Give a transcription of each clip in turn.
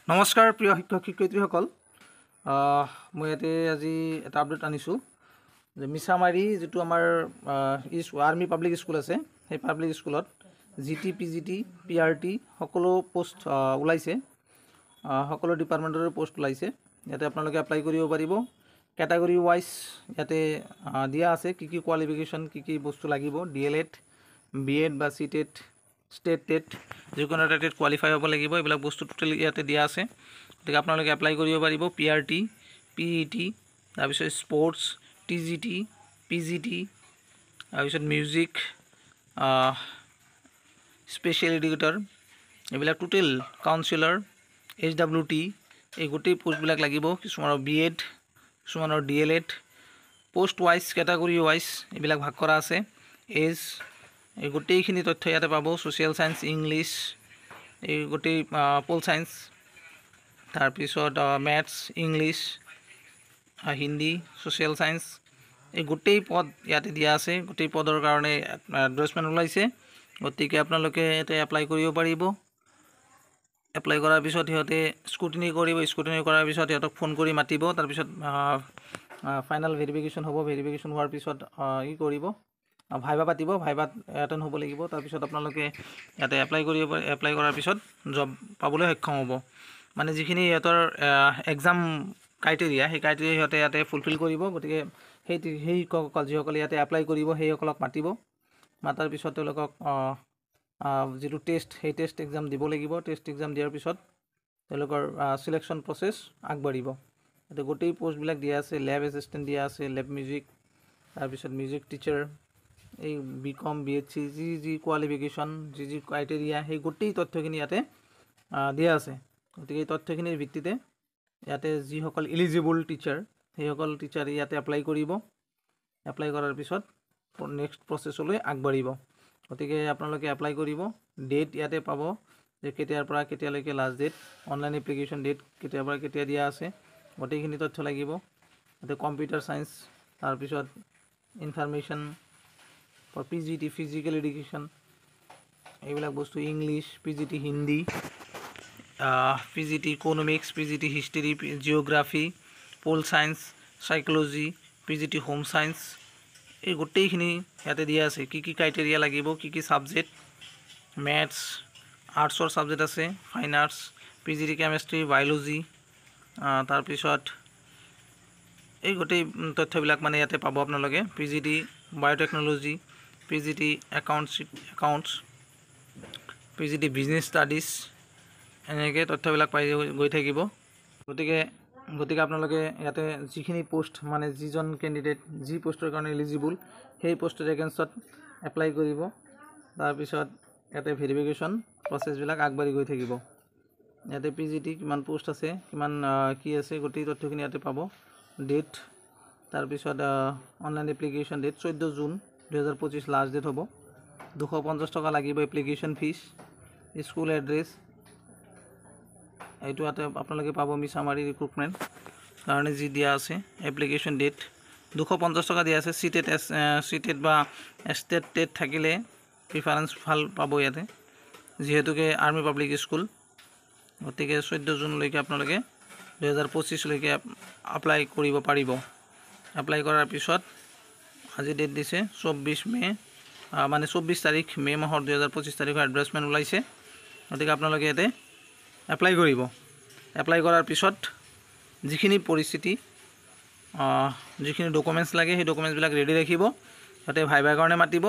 নমস্কাৰ প্ৰিয় শিক্ষক শিক্ষয়িত্ৰীসকল, মই ইয়াতে আজি এটা আপডেট আনিছোঁ যে মিছামাৰী যিটো আমাৰ আৰ্মি পাব্লিক স্কুল আছে, সেই পাব্লিক স্কুলত GT PGT PRT সকলো পোষ্ট ওলাইছে। সকলো ডিপাৰ্টমেণ্টৰে পোষ্ট ওলাইছে। ইয়াতে আপোনালোকে এপ্লাই কৰিব পাৰিব। কেটাগৰী ৱাইজ ইয়াতে দিয়া আছে কি কি কোৱালিফিকেশ্যন, কি কি বস্তু লাগিব। DLED, BEd বা CTET, ষ্টেট টেট, যিকোনো এটা টেট কোৱালিফাই হ'ব লাগিব। এইবিলাক বস্তু টোটেল ইয়াতে দিয়া আছে, গতিকে আপোনালোকে এপ্লাই কৰিব পাৰিব। PRT, PET, তাৰপিছত স্পৰ্টছ, TGT, PGT, তাৰপিছত মিউজিক, স্পেচিয়েল এডুকেটৰ, এইবিলাক টোটেল কাউন্সিলৰ, HWT, এই গোটেই পোষ্টবিলাক লাগিব। কিছুমানৰ BEd, কিছুমানৰ DLED, post wise category wise এইবিলাক ভাগ কৰা আছে। এজ, এই গোটেইখিনি তথ্য ইয়াতে পাব। ছ'চিয়েল চায়েন্স, ইংলিছ, এই গোটেই পল চায়েন্স, তাৰপিছত maths, English, Hindi, social science, এই গোটেই পদ ইয়াতে দিয়া আছে। গোটেই পদৰ কাৰণে এডভাৰ্টাইজমেণ্ট ওলাইছে, গতিকে আপোনালোকে ইয়াতে এপ্লাই কৰিব পাৰিব। এপ্লাই কৰাৰ পিছত সিহঁতে স্ক্ৰুটিনি কৰিব। স্ক্ৰুটিনি কৰাৰ পিছত সিহঁতক ফোন কৰি মাতিব। তাৰপিছত ফাইনেল ভেৰিফিকেশ্যন হ'ব। ভেৰিফিকেশ্যন হোৱাৰ পিছত কৰিব, ভাইবা পাতিব। ভাইবাত এটেণ্ড হ'ব লাগিব। তাৰপিছত আপোনালোকে ইয়াতে এপ্লাই কৰাৰ পিছত জব পাবলৈ সক্ষম হ'ব। মানে যিখিনি সিহঁতৰ এক্সাম ক্ৰাইটেৰিয়া, সেই ক্ৰাইটেৰিয়া সিহঁতে ইয়াতে ফুলফিল কৰিব। গতিকে সেইসকল যিসকলে ইয়াতে এপ্লাই কৰিব সেইসকলক মাতিব। মাতাৰ পিছত তেওঁলোকক যিটো টেষ্ট, সেই টেষ্ট এক্সাম দিব লাগিব। টেষ্ট এক্সাম দিয়াৰ পিছত তেওঁলোকৰ চিলেকশ্যন প্ৰচেছ আগবাঢ়িব। ইয়াতে গোটেই পষ্টবিলাক দিয়া আছে। লেব এছিষ্টেণ্ট দিয়া আছে, লেব মিউজিক, তাৰপিছত মিউজিক টিচাৰ, এই BCom BHC যি কোৱালিফিকেশ্যন, যি ক্ৰাইটেৰিয়া, সেই গোটেই তথ্যখিনি ইয়াতে দিয়া আছে। গতিকে এই তথ্যখিনিৰ ভিত্তিতে ইয়াতে যিসকল এলিজিবল টিচাৰ, সেইসকল টিচাৰে ইয়াতে এপ্লাই কৰিব। এপ্লাই কৰাৰ পিছত নেক্সট প্ৰচেছলৈ আগবাঢ়িব। গতিকে আপোনালোকে এপ্লাই কৰিব। ডেট ইয়াতে পাব যে কেতিয়াৰ পৰা কেতিয়ালৈকে last date, online application date কেতিয়াৰ পৰা কেতিয়া দিয়া আছে, গোটেইখিনি তথ্য লাগিব। ইয়াতে কম্পিউটাৰ চায়েন্স, তাৰপিছত information for PGT physical education, এইবিলাক বস্তু, English, PGT Hindi, PGT economics, PGT history, geography, pol science, psychology, PGT home science, এই গোটেইখিনি ইয়াতে দিয়া আছে। কি কি ক্ৰাইটেৰিয়া লাগিব, কি কি ছাবজেক্ট, মেথছ, আৰ্টছৰ ছাবজেক্ট আছে, fine arts, PGT chemistry, biology, তাৰপিছত এই গোটেই তথ্যবিলাক মানে ইয়াতে পাব আপোনালোকে। PGT biotechnology, PGT accounts, PGT business studies, এনেকৈ তথ্যবিলাক পাই গৈ থাকিব। গতিকে আপোনালোকে ইয়াতে যিখিনি পোষ্ট, মানে যিজন কেণ্ডিডেট যি পোষ্টৰ কাৰণে এলিজিবল, সেই পোষ্টৰ এগেইনষ্টত এপ্লাই কৰিব। তাৰপিছত ইয়াতে ভেৰিফিকেশ্যন প্ৰচেছবিলাক আগবাঢ়ি গৈ থাকিব। ইয়াতে PGT কিমান পোষ্ট আছে, কিমান কি আছে, গোটেই তথ্যখিনি ইয়াতে পাব। ডেট, তাৰপিছত online application date 14 June 2025 last date হ'ব। 250 টকা লাগিব এপ্লিকেশ্যন ফিজ। স্কুল এড্ৰেছ এইটো ইয়াতে আপোনালোকে পাব। মিছামাৰী ৰিক্ৰুটমেণ্ট কাৰণে যি দিয়া আছে, এপ্লিকেশ্যন ডেট 250 টকা দিয়া আছে। CTET বা ষ্টেট টেট থাকিলে প্ৰিফাৰেঞ্চ ভাল পাব ইয়াতে, যিহেতুকে আৰ্মি পাব্লিক স্কুল। গতিকে 14 জুনলৈকে আপোনালোকে 2025লৈকে এপ্লাই কৰিব পাৰিব। এপ্লাই কৰাৰ পিছত আজি ডেট দিছে 24 মে, মানে 24 তাৰিখ মে মাহৰ 2025 তাৰিখৰ এডভাৰ্টাইজমেণ্ট ওলাইছে। গতিকে আপোনালোকে ইয়াতে এপ্লাই কৰিব। এপ্লাই কৰাৰ পিছত যিখিনি পৰিস্থিতি, যিখিনি ডকুমেণ্টছ লাগে, সেই ডকুমেণ্টছবিলাক ৰেডি ৰাখিব। তাতে ভাইভাৰ কাৰণে মাতিব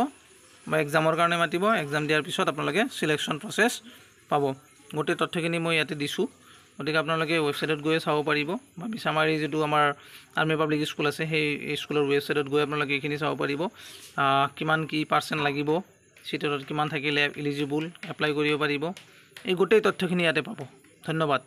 বা এক্সামৰ কাৰণে মাতিব। এক্সাম দিয়াৰ পিছত আপোনালোকে চিলেকশ্যন প্ৰচেছ পাব। গোটেই তথ্যখিনি মই ইয়াতে দিছোঁ। গতিকে আপোনালোকে ৱেবছাইটত গৈ চাব পাৰিব, বা মিছামাৰী যিটো আমাৰ আৰ্মি পাব্লিক স্কুল আছে, সেই স্কুলৰ ৱেবছাইটত গৈ আপোনালোকে এইখিনি চাব পাৰিব। কিমান কি পাৰ্চেণ্ট লাগিব, চিটেটত কিমান থাকিলে এলিজিবল, এপ্লাই কৰিব পাৰিব, এই গোটেই তথ্যখিনি ইয়াতে পাব। ধন্যবাদ।